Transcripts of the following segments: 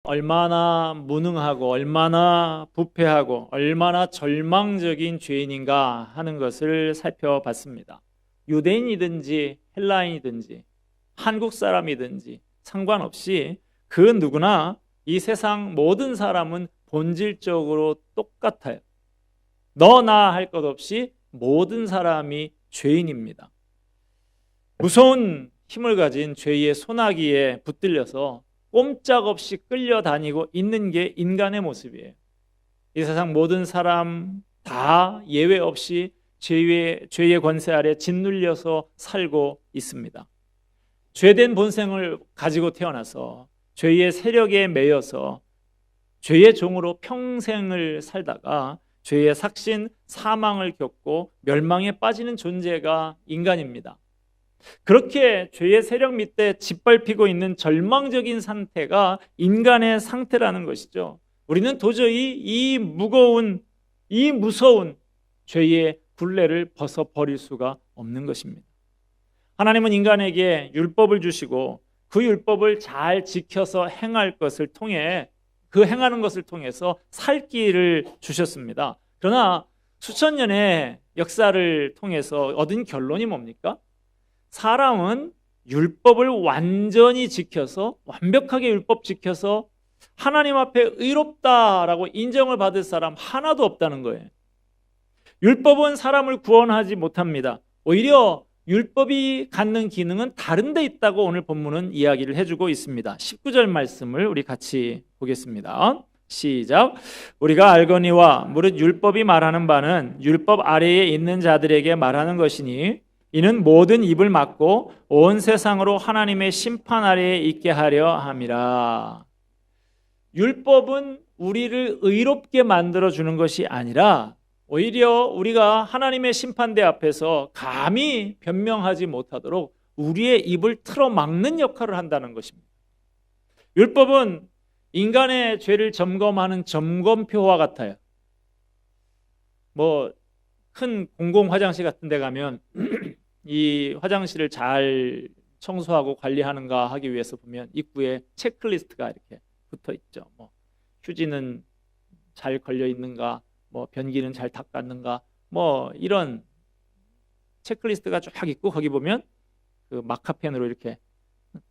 얼마나 무능하고 얼마나 부패하고 얼마나 절망적인 죄인인가 하는 것을 살펴봤습니다. 유대인이든지 헬라인이든지 한국 사람이든지 상관없이 그 누구나 이 세상 모든 사람은 본질적으로 똑같아요. 너나 할 것 없이 모든 사람이 죄인입니다. 무서운 힘을 가진 죄의 소나기에 붙들려서 꼼짝없이 끌려다니고 있는 게 인간의 모습이에요. 이 세상 모든 사람 다 예외 없이 죄의 권세 아래 짓눌려서 살고 있습니다. 죄된 본성을 가지고 태어나서 죄의 세력에 매여서 죄의 종으로 평생을 살다가 죄의 삭신 사망을 겪고 멸망에 빠지는 존재가 인간입니다. 그렇게 죄의 세력 밑에 짓밟히고 있는 절망적인 상태가 인간의 상태라는 것이죠. 우리는 도저히 이 무서운 죄의 굴레를 벗어버릴 수가 없는 것입니다. 하나님은 인간에게 율법을 주시고 그 율법을 잘 지켜서 행할 것을 통해 그 행하는 것을 통해서 살 길을 주셨습니다. 그러나 수천 년의 역사를 통해서 얻은 결론이 뭡니까? 사람은 율법을 완전히 지켜서 완벽하게 율법 지켜서 하나님 앞에 의롭다라고 인정을 받을 사람 하나도 없다는 거예요. 율법은 사람을 구원하지 못합니다. 오히려 율법이 갖는 기능은 다른 데 있다고 오늘 본문은 이야기를 해주고 있습니다. 19절 말씀을 우리 같이 보겠습니다. 시작. 우리가 알거니와 무릇 율법이 말하는 바는 율법 아래에 있는 자들에게 말하는 것이니 이는 모든 입을 막고 온 세상으로 하나님의 심판 아래에 있게 하려 함이라. 율법은 우리를 의롭게 만들어주는 것이 아니라 오히려 우리가 하나님의 심판대 앞에서 감히 변명하지 못하도록 우리의 입을 틀어막는 역할을 한다는 것입니다. 율법은 인간의 죄를 점검하는 점검표와 같아요. 큰 공공 화장실 같은 데 가면 이 화장실을 잘 청소하고 관리하는가 하기 위해서 보면 입구에 체크리스트가 이렇게 붙어 있죠. 휴지는 잘 걸려 있는가, 변기는 잘 닦았는가, 이런 체크리스트가 쫙 있고 거기 보면 그 마카펜으로 이렇게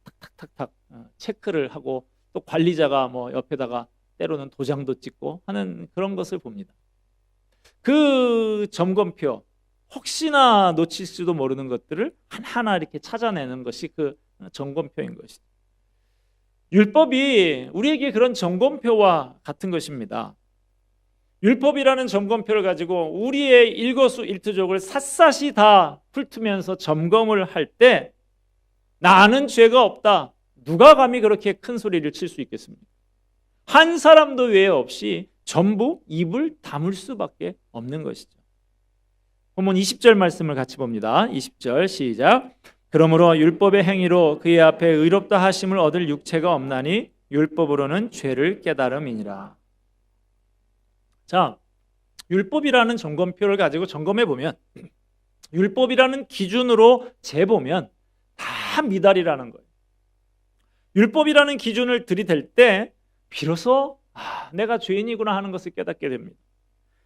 탁탁탁탁 체크를 하고 또 관리자가 옆에다가 때로는 도장도 찍고 하는 그런 것을 봅니다. 그 점검표, 혹시나 놓칠지도 모르는 것들을 하나하나 이렇게 찾아내는 것이 그 점검표인 것이죠. 율법이 우리에게 그런 점검표와 같은 것입니다. 율법이라는 점검표를 가지고 우리의 일거수일투족을 샅샅이 다 훑으면서 점검을 할 때 나는 죄가 없다. 누가 감히 그렇게 큰 소리를 칠 수 있겠습니까? 한 사람도 외에 없이 전부 입을 다물 수밖에 없는 것이죠. 본문 20절 말씀을 같이 봅니다. 20절 시작. 그러므로 율법의 행위로 그의 앞에 의롭다 하심을 얻을 육체가 없나니 율법으로는 죄를 깨달음이니라. 자, 율법이라는 점검표를 가지고 점검해 보면 율법이라는 기준으로 재보면 다 미달이라는 거예요. 율법이라는 기준을 들이댈 때 비로소 내가 죄인이구나 하는 것을 깨닫게 됩니다.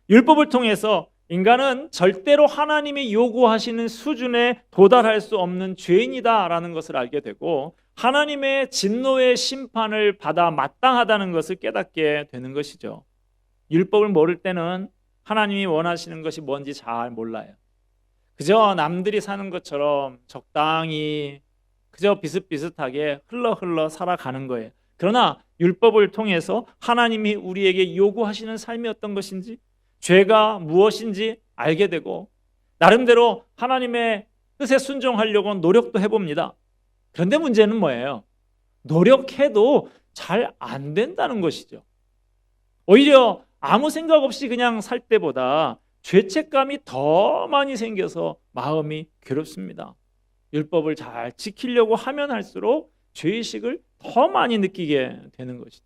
율법을 통해서 인간은 절대로 하나님이 요구하시는 수준에 도달할 수 없는 죄인이다라는 것을 알게 되고 하나님의 진노의 심판을 받아 마땅하다는 것을 깨닫게 되는 것이죠. 율법을 모를 때는 하나님이 원하시는 것이 뭔지 잘 몰라요. 그저 남들이 사는 것처럼 적당히 그저 비슷비슷하게 흘러 살아가는 거예요. 그러나 율법을 통해서 하나님이 우리에게 요구하시는 삶이 어떤 것인지, 죄가 무엇인지 알게 되고 나름대로 하나님의 뜻에 순종하려고 노력도 해봅니다. 그런데 문제는 뭐예요? 노력해도 잘 안 된다는 것이죠. 오히려 아무 생각 없이 그냥 살 때보다 죄책감이 더 많이 생겨서 마음이 괴롭습니다. 율법을 잘 지키려고 하면 할수록 죄의식을 더 많이 느끼게 되는 것이죠.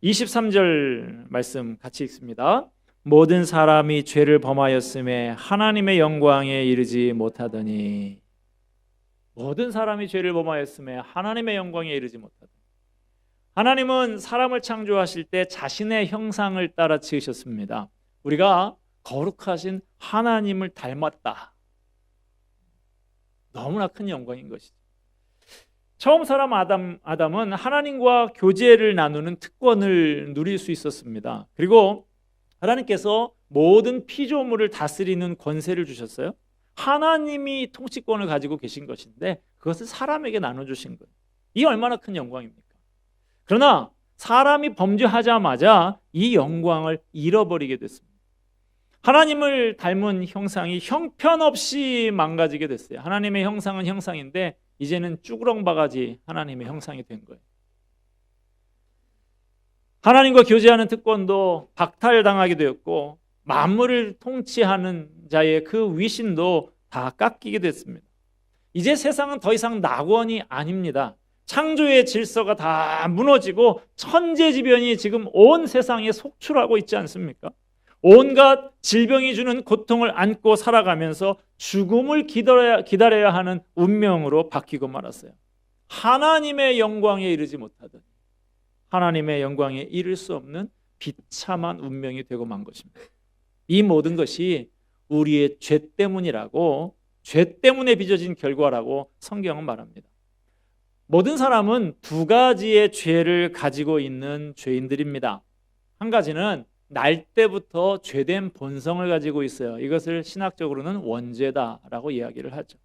23절 말씀 같이 읽습니다. 모든 사람이 죄를 범하였음에 하나님의 영광에 이르지 못하더니, 모든 사람이 죄를 범하였음에 하나님의 영광에 이르지 못하더니, 하나님은 사람을 창조하실 때 자신의 형상을 따라 지으셨습니다. 우리가 거룩하신 하나님을 닮았다. 너무나 큰 영광인 것이죠. 처음 사람 아담은 하나님과 교제를 나누는 특권을 누릴 수 있었습니다. 그리고 하나님께서 모든 피조물을 다스리는 권세를 주셨어요. 하나님이 통치권을 가지고 계신 것인데 그것을 사람에게 나눠주신 거예요. 이 얼마나 큰 영광입니까? 그러나 사람이 범죄하자마자 이 영광을 잃어버리게 됐습니다. 하나님을 닮은 형상이 형편없이 망가지게 됐어요. 하나님의 형상은 형상인데 이제는 쭈그렁바가지 하나님의 형상이 된 거예요. 하나님과 교제하는 특권도 박탈당하게 되었고 만물을 통치하는 자의 그 위신도 다 깎이게 됐습니다. 이제 세상은 더 이상 낙원이 아닙니다. 창조의 질서가 다 무너지고 천재지변이 지금 온 세상에 속출하고 있지 않습니까? 온갖 질병이 주는 고통을 안고 살아가면서 죽음을 기다려야 하는 운명으로 바뀌고 말았어요. 하나님의 영광에 이르지 못하던, 하나님의 영광에 이를 수 없는 비참한 운명이 되고 만 것입니다. 이 모든 것이 우리의 죄 때문이라고, 죄 때문에 빚어진 결과라고 성경은 말합니다. 모든 사람은 두 가지의 죄를 가지고 있는 죄인들입니다. 한 가지는 날 때부터 죄된 본성을 가지고 있어요. 이것을 신학적으로는 원죄다라고 이야기를 하죠.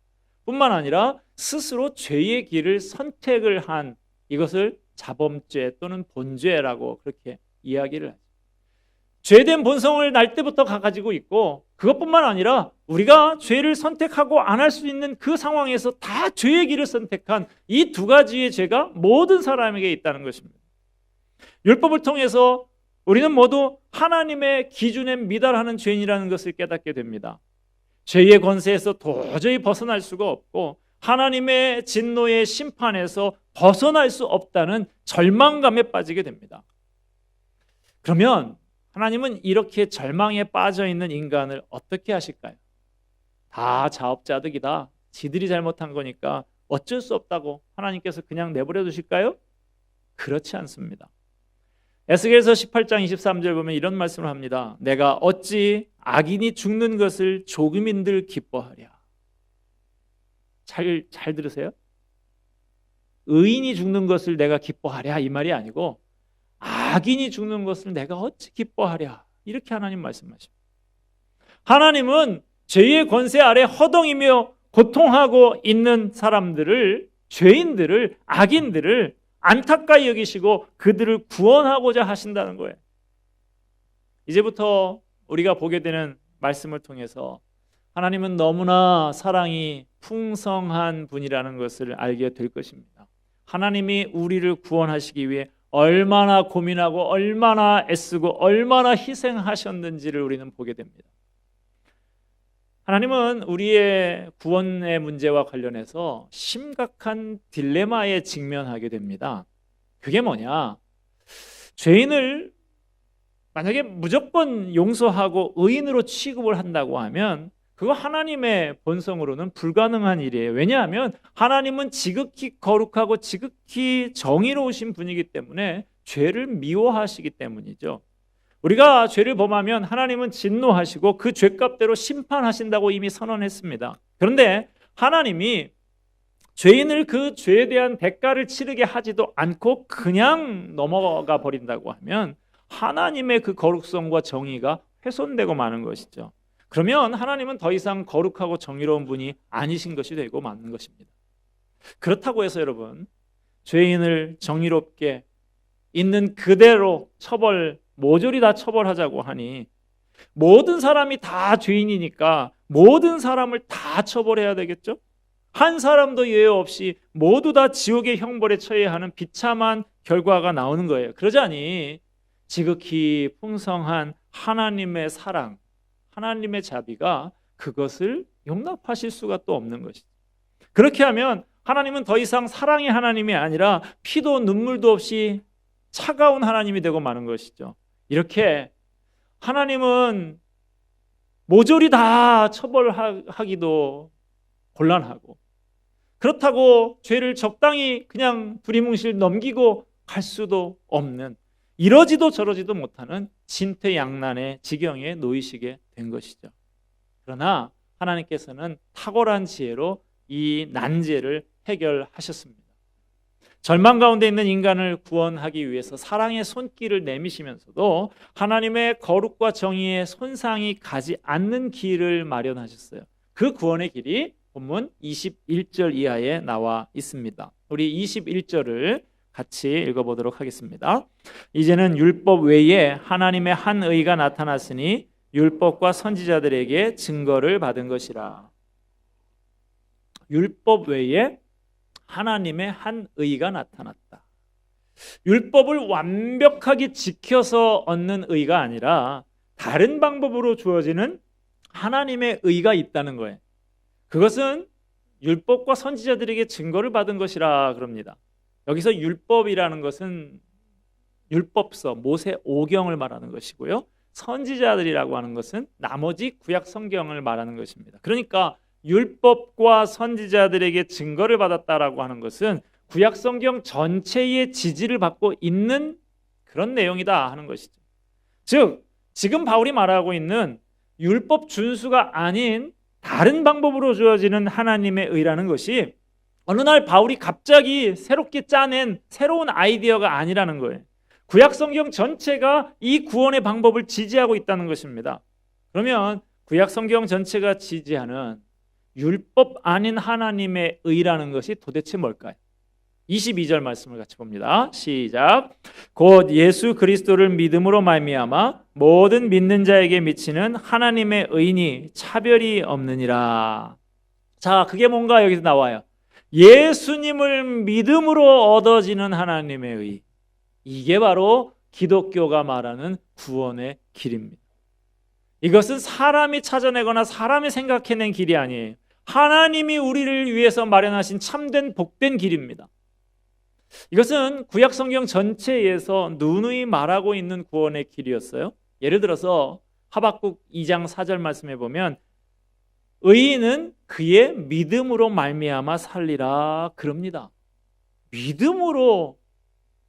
뿐만 아니라 스스로 죄의 길을 선택을 한 이것을 자범죄 또는 본죄라고 그렇게 이야기를 하죠. 죄된 본성을 날 때부터 가지고 있고 그것뿐만 아니라 우리가 죄를 선택하고 안 할 수 있는 그 상황에서 다 죄의 길을 선택한 이 두 가지의 죄가 모든 사람에게 있다는 것입니다. 율법을 통해서 우리는 모두 하나님의 기준에 미달하는 죄인이라는 것을 깨닫게 됩니다. 죄의 권세에서 도저히 벗어날 수가 없고 하나님의 진노의 심판에서 벗어날 수 없다는 절망감에 빠지게 됩니다. 그러면 하나님은 이렇게 절망에 빠져 있는 인간을 어떻게 하실까요? 다 자업자득이다. 지들이 잘못한 거니까 어쩔 수 없다고 하나님께서 그냥 내버려 두실까요? 그렇지 않습니다. 에스겔서 18장 23절 보면 이런 말씀을 합니다. 내가 어찌 악인이 죽는 것을 조금인들 기뻐하랴. 잘 들으세요. 의인이 죽는 것을 내가 기뻐하랴 이 말이 아니고 악인이 죽는 것을 내가 어찌 기뻐하랴 이렇게 하나님 말씀하십니다. 하나님은 죄의 권세 아래 허덩이며 고통하고 있는 사람들을, 죄인들을, 악인들을 안타까이 여기시고 그들을 구원하고자 하신다는 거예요. 이제부터 우리가 보게 되는 말씀을 통해서 하나님은 너무나 사랑이 풍성한 분이라는 것을 알게 될 것입니다. 하나님이 우리를 구원하시기 위해 얼마나 고민하고 얼마나 애쓰고 얼마나 희생하셨는지를 우리는 보게 됩니다. 하나님은 우리의 구원의 문제와 관련해서 심각한 딜레마에 직면하게 됩니다. 그게 뭐냐? 죄인을 만약에 무조건 용서하고 의인으로 취급을 한다고 하면 그거 하나님의 본성으로는 불가능한 일이에요. 왜냐하면 하나님은 지극히 거룩하고 지극히 정의로우신 분이기 때문에 죄를 미워하시기 때문이죠. 우리가 죄를 범하면 하나님은 진노하시고 그 죄값대로 심판하신다고 이미 선언했습니다. 그런데 하나님이 죄인을 그 죄에 대한 대가를 치르게 하지도 않고 그냥 넘어가 버린다고 하면 하나님의 그 거룩성과 정의가 훼손되고 마는 것이죠. 그러면 하나님은 더 이상 거룩하고 정의로운 분이 아니신 것이 되고 마는 것입니다. 그렇다고 해서 여러분, 죄인을 정의롭게 있는 그대로 모조리 다 처벌하자고 하니 모든 사람이 다 죄인이니까 모든 사람을 다 처벌해야 되겠죠? 한 사람도 예외 없이 모두 다 지옥의 형벌에 처해야 하는 비참한 결과가 나오는 거예요. 그러자니 지극히 풍성한 하나님의 사랑, 하나님의 자비가 그것을 용납하실 수가 또 없는 것이죠. 그렇게 하면 하나님은 더 이상 사랑의 하나님이 아니라 피도 눈물도 없이 차가운 하나님이 되고 마는 것이죠. 이렇게 하나님은 모조리 다 처벌하기도 곤란하고 그렇다고 죄를 적당히 그냥 두리뭉실 넘기고 갈 수도 없는, 이러지도 저러지도 못하는 진퇴양난의 지경에 놓이시게 된 것이죠. 그러나 하나님께서는 탁월한 지혜로 이 난제를 해결하셨습니다. 절망 가운데 있는 인간을 구원하기 위해서 사랑의 손길을 내미시면서도 하나님의 거룩과 정의에 손상이 가지 않는 길을 마련하셨어요. 그 구원의 길이 본문 21절 이하에 나와 있습니다. 우리 21절을 같이 읽어보도록 하겠습니다. 이제는 율법 외에 하나님의 한 의가 나타났으니 율법과 선지자들에게 증거를 받은 것이라. 율법 외에 하나님의 한 의가 나타났다. 율법을 완벽하게 지켜서 얻는 의가 아니라 다른 방법으로 주어지는 하나님의 의가 있다는 거예요. 그것은 율법과 선지자들에게 증거를 받은 것이라 그럽니다. 여기서 율법이라는 것은 율법서, 모세 오경을 말하는 것이고요. 선지자들이라고 하는 것은 나머지 구약 성경을 말하는 것입니다. 그러니까 율법과 선지자들에게 증거를 받았다라고 하는 것은 구약 성경 전체의 지지를 받고 있는 그런 내용이다 하는 것이죠. 즉, 지금 바울이 말하고 있는 율법 준수가 아닌 다른 방법으로 주어지는 하나님의 의라는 것이 어느 날 바울이 갑자기 새롭게 짜낸 새로운 아이디어가 아니라는 거예요. 구약 성경 전체가 이 구원의 방법을 지지하고 있다는 것입니다. 그러면 구약 성경 전체가 지지하는 율법 아닌 하나님의 의라는 것이 도대체 뭘까요? 22절 말씀을 같이 봅니다. 시작. 곧 예수 그리스도를 믿음으로 말미암아 모든 믿는 자에게 미치는 하나님의 의니 차별이 없느니라. 자, 그게 뭔가 여기서 나와요. 예수님을 믿음으로 얻어지는 하나님의 의. 이게 바로 기독교가 말하는 구원의 길입니다. 이것은 사람이 찾아내거나 사람이 생각해낸 길이 아니에요. 하나님이 우리를 위해서 마련하신 참된 복된 길입니다. 이것은 구약 성경 전체에서 누누이 말하고 있는 구원의 길이었어요. 예를 들어서 하박국 2장 4절 말씀해 보면 의인은 그의 믿음으로 말미암아 살리라 그럽니다. 믿음으로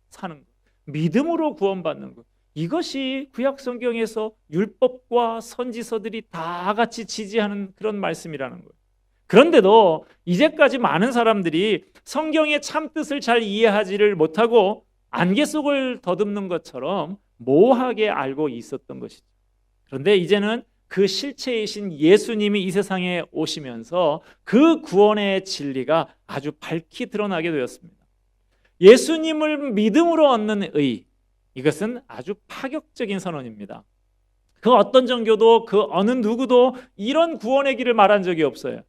사는 것, 믿음으로 구원받는 것, 이것이 구약 성경에서 율법과 선지서들이 다 같이 지지하는 그런 말씀이라는 거예요. 그런데도 이제까지 많은 사람들이 성경의 참뜻을 잘 이해하지를 못하고 안개 속을 더듬는 것처럼 모호하게 알고 있었던 것이죠. 그런데 이제는 그 실체이신 예수님이 이 세상에 오시면서 그 구원의 진리가 아주 밝히 드러나게 되었습니다. 예수님을 믿음으로 얻는 의, 이것은 아주 파격적인 선언입니다. 그 어떤 종교도 그 어느 누구도 이런 구원의 길을 말한 적이 없어요.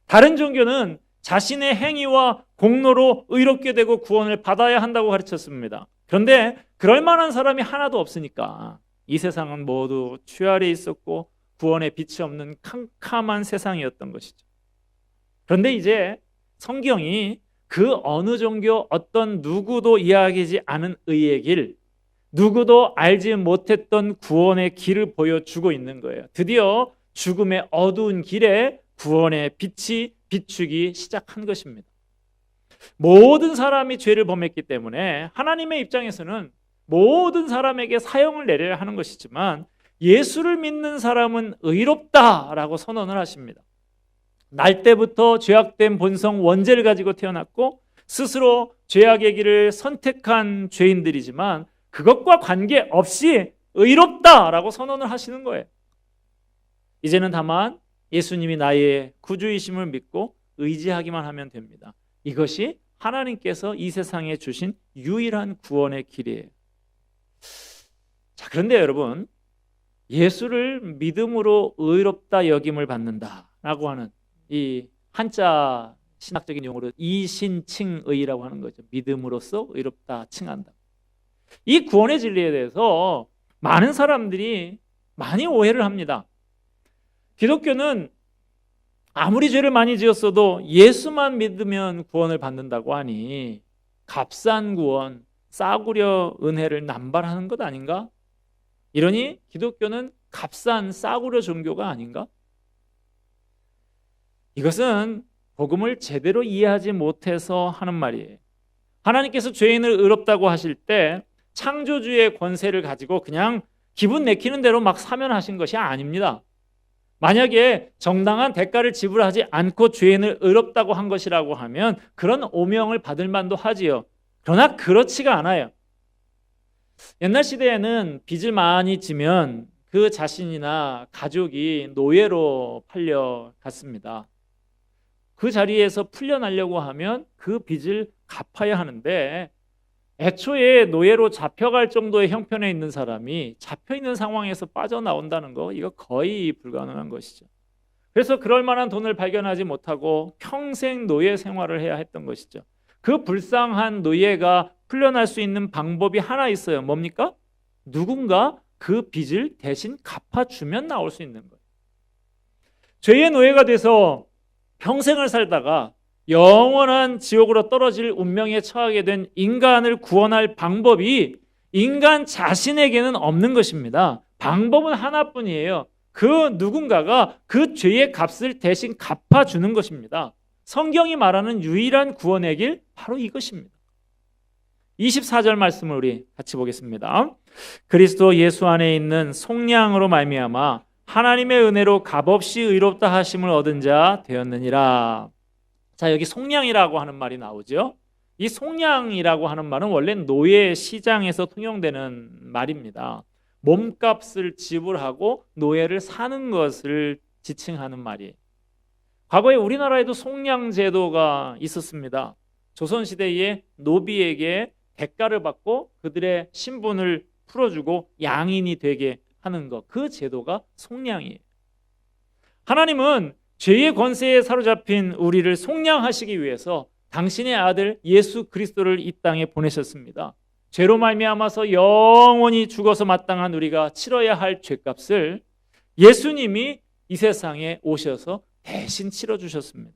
다른 종교는 자신의 행위와 공로로 의롭게 되고 구원을 받아야 한다고 가르쳤습니다. 그런데 그럴 만한 사람이 하나도 없으니까 이 세상은 모두 죄 아래 있었고 구원의 빛이 없는 캄캄한 세상이었던 것이죠. 그런데 이제 성경이 그 어느 종교 어떤 누구도 이야기하지 않은 의의 길, 누구도 알지 못했던 구원의 길을 보여주고 있는 거예요. 드디어 죽음의 어두운 길에 구원의 빛이 비추기 시작한 것입니다. 모든 사람이 죄를 범했기 때문에 하나님의 입장에서는 모든 사람에게 사형을 내려야 하는 것이지만 예수를 믿는 사람은 의롭다라고 선언을 하십니다. 날 때부터 죄악된 본성 원죄를 가지고 태어났고 스스로 죄악의 길을 선택한 죄인들이지만 그것과 관계없이 의롭다라고 선언을 하시는 거예요. 이제는 다만 예수님이 나의 구주이심을 믿고 의지하기만 하면 됩니다. 이것이 하나님께서 이 세상에 주신 유일한 구원의 길이에요. 자, 그런데 여러분, 예수를 믿음으로 의롭다 여김을 받는다라고 하는 이 한자 신학적인 용어로 이신칭의라고 하는 거죠. 믿음으로써 의롭다 칭한다. 이 구원의 진리에 대해서 많은 사람들이 많이 오해를 합니다. 기독교는 아무리 죄를 많이 지었어도 예수만 믿으면 구원을 받는다고 하니 값싼 구원, 싸구려 은혜를 남발하는 것 아닌가? 이러니 기독교는 값싼 싸구려 종교가 아닌가? 이것은 복음을 제대로 이해하지 못해서 하는 말이에요. 하나님께서 죄인을 의롭다고 하실 때 창조주의 권세를 가지고 그냥 기분 내키는 대로 막 사면하신 것이 아닙니다. 만약에 정당한 대가를 지불하지 않고 죄인을 의롭다고 한 것이라고 하면 그런 오명을 받을 만도 하지요. 그러나 그렇지가 않아요. 옛날 시대에는 빚을 많이 지면 그 자신이나 가족이 노예로 팔려갔습니다. 그 자리에서 풀려나려고 하면 그 빚을 갚아야 하는데 애초에 노예로 잡혀갈 정도의 형편에 있는 사람이 잡혀있는 상황에서 빠져나온다는 거, 이거 거의 불가능한 것이죠. 그래서 그럴 만한 돈을 발견하지 못하고 평생 노예 생활을 해야 했던 것이죠. 그 불쌍한 노예가 풀려날 수 있는 방법이 하나 있어요. 뭡니까? 누군가 그 빚을 대신 갚아주면 나올 수 있는 거예요. 죄의 노예가 돼서 평생을 살다가 영원한 지옥으로 떨어질 운명에 처하게 된 인간을 구원할 방법이 인간 자신에게는 없는 것입니다. 방법은 하나뿐이에요. 그 누군가가 그 죄의 값을 대신 갚아주는 것입니다. 성경이 말하는 유일한 구원의 길, 바로 이것입니다. 24절 말씀을 우리 같이 보겠습니다. 그리스도 예수 안에 있는 속량으로 말미암아 하나님의 은혜로 값없이 의롭다 하심을 얻은 자 되었느니라. 자, 여기 속량이라고 하는 말이 나오죠. 이 속량이라고 하는 말은 원래 노예 시장에서 통용되는 말입니다. 몸값을 지불하고 노예를 사는 것을 지칭하는 말이에요. 과거에 우리나라에도 속량 제도가 있었습니다. 조선시대에 노비에게 대가를 받고 그들의 신분을 풀어주고 양인이 되게 하는 것, 그 제도가 속량이에요. 하나님은 죄의 권세에 사로잡힌 우리를 속량하시기 위해서 당신의 아들 예수 그리스도를 이 땅에 보내셨습니다. 죄로 말미암아서 영원히 죽어서 마땅한 우리가 치러야 할 죄값을 예수님이 이 세상에 오셔서 대신 치러주셨습니다.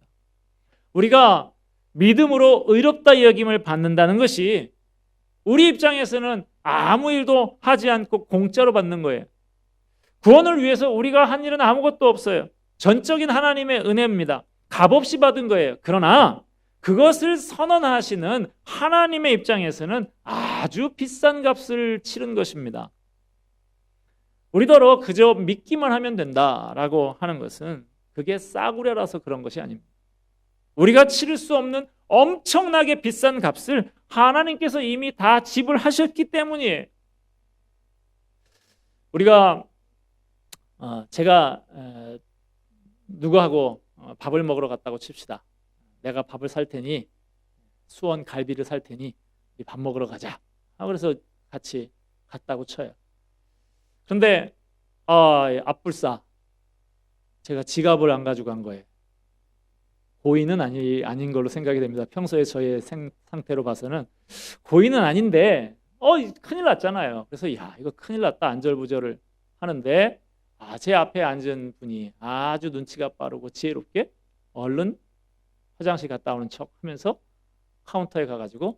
우리가 믿음으로 의롭다 여김을 받는다는 것이 우리 입장에서는 아무 일도 하지 않고 공짜로 받는 거예요. 구원을 위해서 우리가 한 일은 아무것도 없어요. 전적인 하나님의 은혜입니다. 값없이 받은 거예요. 그러나 그것을 선언하시는 하나님의 입장에서는 아주 비싼 값을 치른 것입니다. 우리더러 그저 믿기만 하면 된다라고 하는 것은 그게 싸구려라서 그런 것이 아닙니다. 우리가 치를 수 없는 엄청나게 비싼 값을 하나님께서 이미 다 지불하셨기 때문이에요. 우리가 제가 누구하고 밥을 먹으러 갔다고 칩시다. 내가 밥을 살 테니 수원 갈비를 살 테니 우리 밥 먹으러 가자. 그래서 같이 갔다고 쳐요. 그런데 앞불싸 제가 지갑을 안 가지고 간 거예요. 고의는 아닌 걸로 생각이 됩니다. 평소에 저의 상태로 봐서는 고의는 아닌데 큰일 났잖아요. 그래서 이거 큰일 났다 안절부절을 하는데 제 앞에 앉은 분이 아주 눈치가 빠르고 지혜롭게 얼른 화장실 갔다 오는 척 하면서 카운터에 가가지고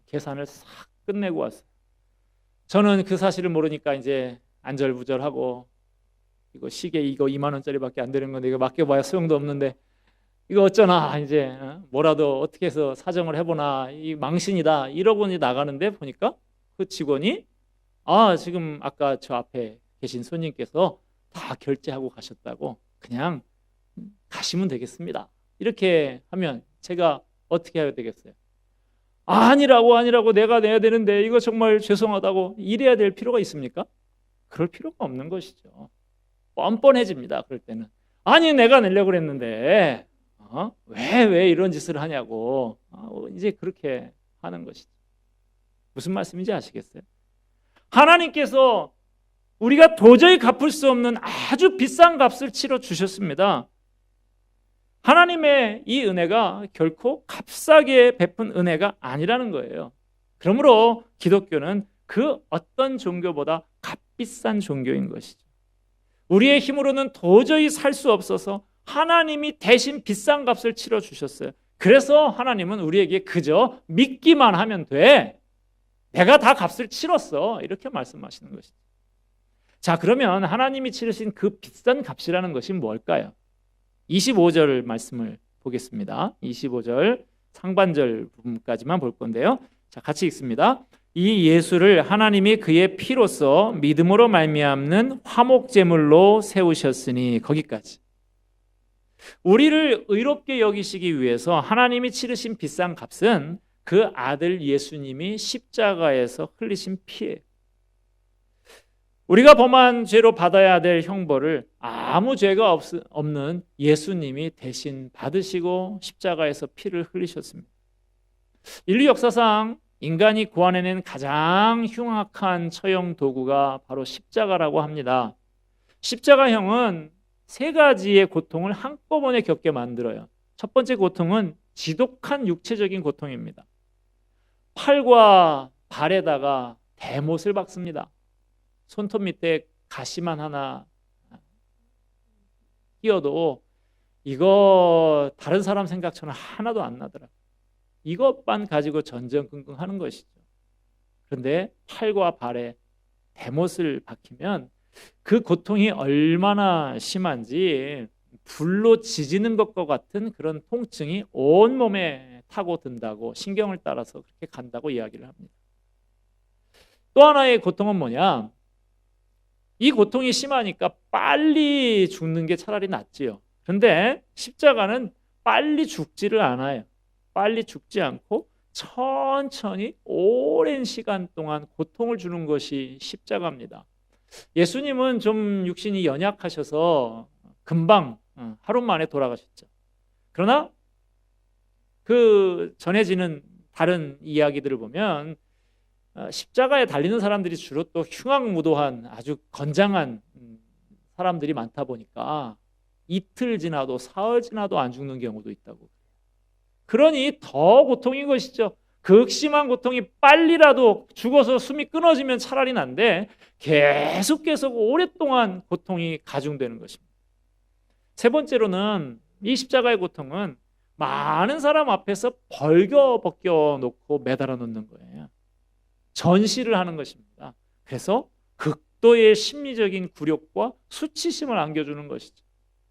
계산을 싹 끝내고 왔어요. 저는 그 사실을 모르니까 이제 안절부절하고 이거 시계 이거 2만 원짜리밖에 안 되는 건데 이거 맡겨봐야 소용도 없는데 이거 어쩌나 이제 뭐라도 어떻게 해서 사정을 해보나 이 망신이다 이러고 이제 나가는데 보니까 그 직원이 지금 아까 저 앞에 계신 손님께서 다 결제하고 가셨다고 그냥 가시면 되겠습니다. 이렇게 하면 제가 어떻게 해야 되겠어요? 아니라고 내가 내야 되는데 이거 정말 죄송하다고 이래야 될 필요가 있습니까? 그럴 필요가 없는 것이죠. 뻔뻔해집니다. 그럴 때는 아니 내가 내려고 그랬는데 왜 이런 짓을 하냐고 이제 그렇게 하는 것이죠. 무슨 말씀인지 아시겠어요? 하나님께서 우리가 도저히 갚을 수 없는 아주 비싼 값을 치러 주셨습니다. 하나님의 이 은혜가 결코 값싸게 베푼 은혜가 아니라는 거예요. 그러므로 기독교는 그 어떤 종교보다 값비싼 종교인 것이죠. 우리의 힘으로는 도저히 살 수 없어서 하나님이 대신 비싼 값을 치러 주셨어요. 그래서 하나님은 우리에게 그저 믿기만 하면 돼. 내가 다 값을 치렀어. 이렇게 말씀하시는 것이죠. 자, 그러면 하나님이 치르신 그 비싼 값이라는 것이 뭘까요? 25절 말씀을 보겠습니다. 25절 상반절 부분까지만 볼 건데요. 자, 같이 읽습니다. 이 예수를 하나님이 그의 피로써 믿음으로 말미암는 화목제물로 세우셨으니, 거기까지. 우리를 의롭게 여기시기 위해서 하나님이 치르신 비싼 값은 그 아들 예수님이 십자가에서 흘리신 피예요. 우리가 범한 죄로 받아야 될 형벌을 아무 죄가 없는 예수님이 대신 받으시고 십자가에서 피를 흘리셨습니다. 인류 역사상 인간이 고안해낸 가장 흉악한 처형 도구가 바로 십자가라고 합니다. 십자가형은 세 가지의 고통을 한꺼번에 겪게 만들어요. 첫 번째 고통은 지독한 육체적인 고통입니다. 팔과 발에다가 대못을 박습니다. 손톱 밑에 가시만 하나 끼어도 이거 다른 사람 생각처럼 하나도 안 나더라. 이것만 가지고 전전긍긍 하는 것이죠. 그런데 팔과 발에 대못을 박히면 그 고통이 얼마나 심한지 불로 지지는 것과 같은 그런 통증이 온 몸에 타고 든다고, 신경을 따라서 그렇게 간다고 이야기를 합니다. 또 하나의 고통은 뭐냐? 이 고통이 심하니까 빨리 죽는 게 차라리 낫지요. 그런데 십자가는 빨리 죽지를 않아요. 빨리 죽지 않고 천천히 오랜 시간 동안 고통을 주는 것이 십자가입니다. 예수님은 좀 육신이 연약하셔서 금방 하루 만에 돌아가셨죠. 그러나 그 전해지는 다른 이야기들을 보면 십자가에 달리는 사람들이 주로 또 흉악무도한 아주 건장한 사람들이 많다 보니까 이틀 지나도 사흘 지나도 안 죽는 경우도 있다고. 그러니 더 고통인 것이죠. 극심한 고통이 빨리라도 죽어서 숨이 끊어지면 차라리 난데 계속 오랫동안 고통이 가중되는 것입니다. 세 번째로는 이 십자가의 고통은 많은 사람 앞에서 벗겨 놓고 매달아 놓는 거예요. 전시를 하는 것입니다. 그래서 극도의 심리적인 굴욕과 수치심을 안겨주는 것이죠.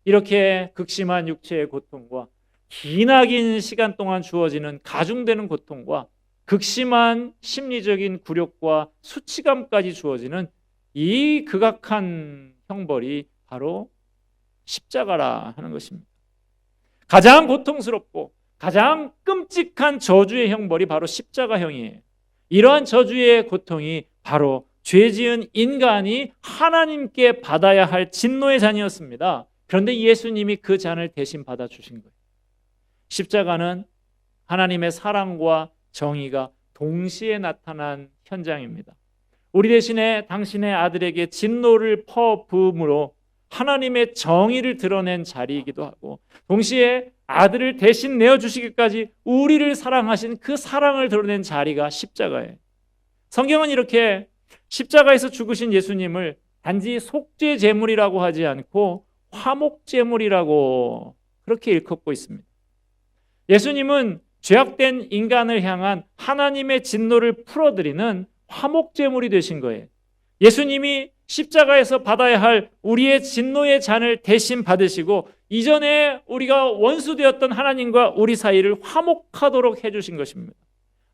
이렇게 극심한 육체의 고통과 기나긴 시간 동안 주어지는 가중되는 고통과 극심한 심리적인 굴욕과 수치감까지 주어지는 이 극악한 형벌이 바로 십자가라 하는 것입니다. 가장 고통스럽고 가장 끔찍한 저주의 형벌이 바로 십자가형이에요. 이러한 저주의 고통이 바로 죄지은 인간이 하나님께 받아야 할 진노의 잔이었습니다. 그런데 예수님이 그 잔을 대신 받아주신 거예요. 십자가는 하나님의 사랑과 정의가 동시에 나타난 현장입니다. 우리 대신에 당신의 아들에게 진노를 퍼부음으로 하나님의 정의를 드러낸 자리이기도 하고, 동시에 아들을 대신 내어주시기까지 우리를 사랑하신 그 사랑을 드러낸 자리가 십자가예요. 성경은 이렇게 십자가에서 죽으신 예수님을 단지 속죄 제물이라고 하지 않고 화목 제물이라고 그렇게 일컫고 있습니다. 예수님은 죄악된 인간을 향한 하나님의 진노를 풀어드리는 화목 제물이 되신 거예요. 예수님이 십자가에서 받아야 할 우리의 진노의 잔을 대신 받으시고 이전에 우리가 원수되었던 하나님과 우리 사이를 화목하도록 해주신 것입니다.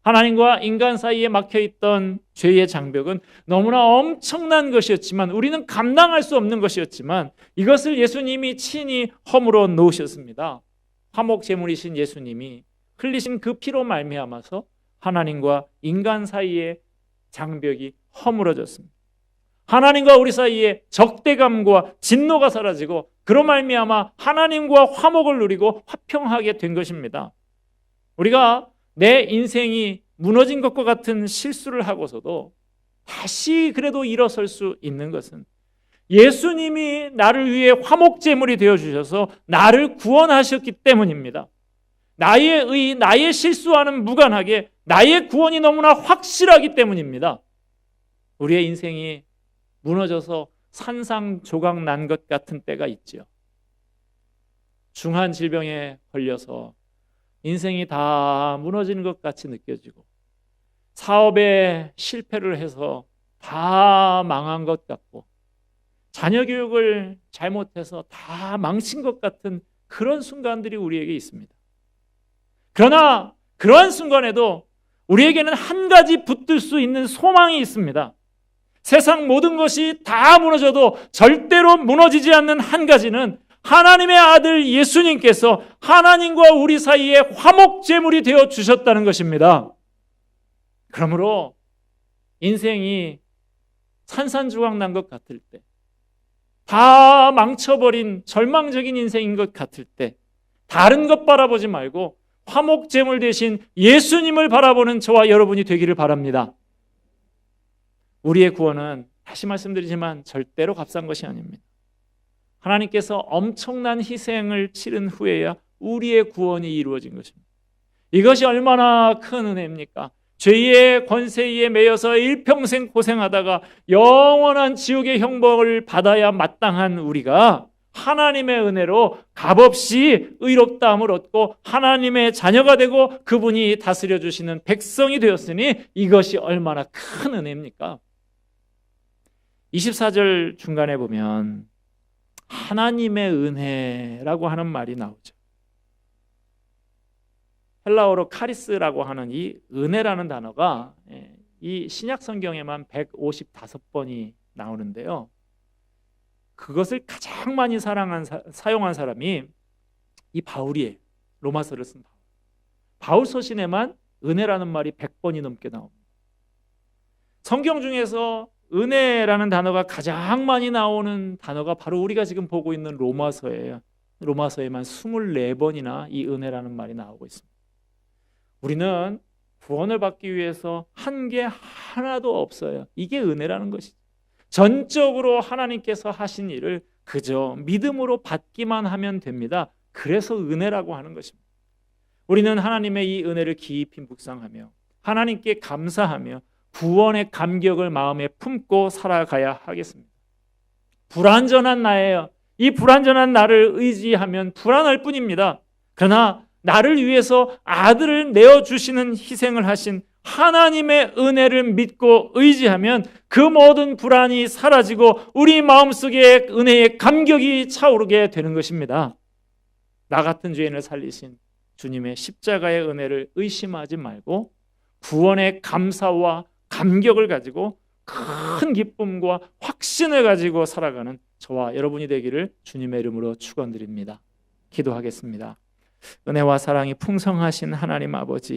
하나님과 인간 사이에 막혀있던 죄의 장벽은 너무나 엄청난 것이었지만, 우리는 감당할 수 없는 것이었지만 이것을 예수님이 친히 허물어 놓으셨습니다. 화목 제물이신 예수님이 흘리신 그 피로 말미암아서 하나님과 인간 사이의 장벽이 허물어졌습니다. 하나님과 우리 사이에 적대감과 진노가 사라지고 그로 말미암아 하나님과 화목을 누리고 화평하게 된 것입니다. 우리가 내 인생이 무너진 것과 같은 실수를 하고서도 다시 그래도 일어설 수 있는 것은 예수님이 나를 위해 화목제물이 되어주셔서 나를 구원하셨기 때문입니다. 나의 의, 나의 실수와는 무관하게 나의 구원이 너무나 확실하기 때문입니다. 우리의 인생이 무너져서 산상조각 난 것 같은 때가 있지요. 중한 질병에 걸려서 인생이 다 무너지는 것 같이 느껴지고, 사업에 실패를 해서 다 망한 것 같고, 자녀 교육을 잘못해서 다 망친 것 같은 그런 순간들이 우리에게 있습니다. 그러나 그러한 순간에도 우리에게는 한 가지 붙들 수 있는 소망이 있습니다. 세상 모든 것이 다 무너져도 절대로 무너지지 않는 한 가지는 하나님의 아들 예수님께서 하나님과 우리 사이에 화목제물이 되어 주셨다는 것입니다. 그러므로 인생이 산산조각 난 것 같을 때, 다 망쳐버린 절망적인 인생인 것 같을 때 다른 것 바라보지 말고 화목제물 대신 예수님을 바라보는 저와 여러분이 되기를 바랍니다. 우리의 구원은 다시 말씀드리지만 절대로 값싼 것이 아닙니다. 하나님께서 엄청난 희생을 치른 후에야 우리의 구원이 이루어진 것입니다. 이것이 얼마나 큰 은혜입니까? 죄의 권세에 매여서 일평생 고생하다가 영원한 지옥의 형벌을 받아야 마땅한 우리가 하나님의 은혜로 값없이 의롭다함을 얻고 하나님의 자녀가 되고 그분이 다스려 주시는 백성이 되었으니 이것이 얼마나 큰 은혜입니까? 24절 중간에 보면 하나님의 은혜라고 하는 말이 나오죠. 헬라어로 카리스라고 하는 이 은혜라는 단어가 이 신약 성경에만 155번이 나오는데요. 그것을 가장 많이 사용한 사람이 이 바울이에요. 로마서를 쓴 바울. 바울 서신에만 은혜라는 말이 100번이 넘게 나옵니다. 성경 중에서 은혜라는 단어가 가장 많이 나오는 단어가 바로 우리가 지금 보고 있는 로마서예요. 로마서에만 24번이나 이 은혜라는 말이 나오고 있습니다. 우리는 구원을 받기 위해서 한 게 하나도 없어요. 이게 은혜라는 것이죠. 전적으로 하나님께서 하신 일을 그저 믿음으로 받기만 하면 됩니다. 그래서 은혜라고 하는 것입니다. 우리는 하나님의 이 은혜를 깊이 묵상하며 하나님께 감사하며 구원의 감격을 마음에 품고 살아가야 하겠습니다. 불완전한 나예요. 이 불완전한 나를 의지하면 불안할 뿐입니다. 그러나 나를 위해서 아들을 내어주시는 희생을 하신 하나님의 은혜를 믿고 의지하면 그 모든 불안이 사라지고 우리 마음속에 은혜의 감격이 차오르게 되는 것입니다. 나 같은 죄인을 살리신 주님의 십자가의 은혜를 의심하지 말고 구원의 감사와 감격을 가지고 큰 기쁨과 확신을 가지고 살아가는 저와 여러분이 되기를 주님의 이름으로 축원드립니다. 기도하겠습니다. 은혜와 사랑이 풍성하신 하나님 아버지,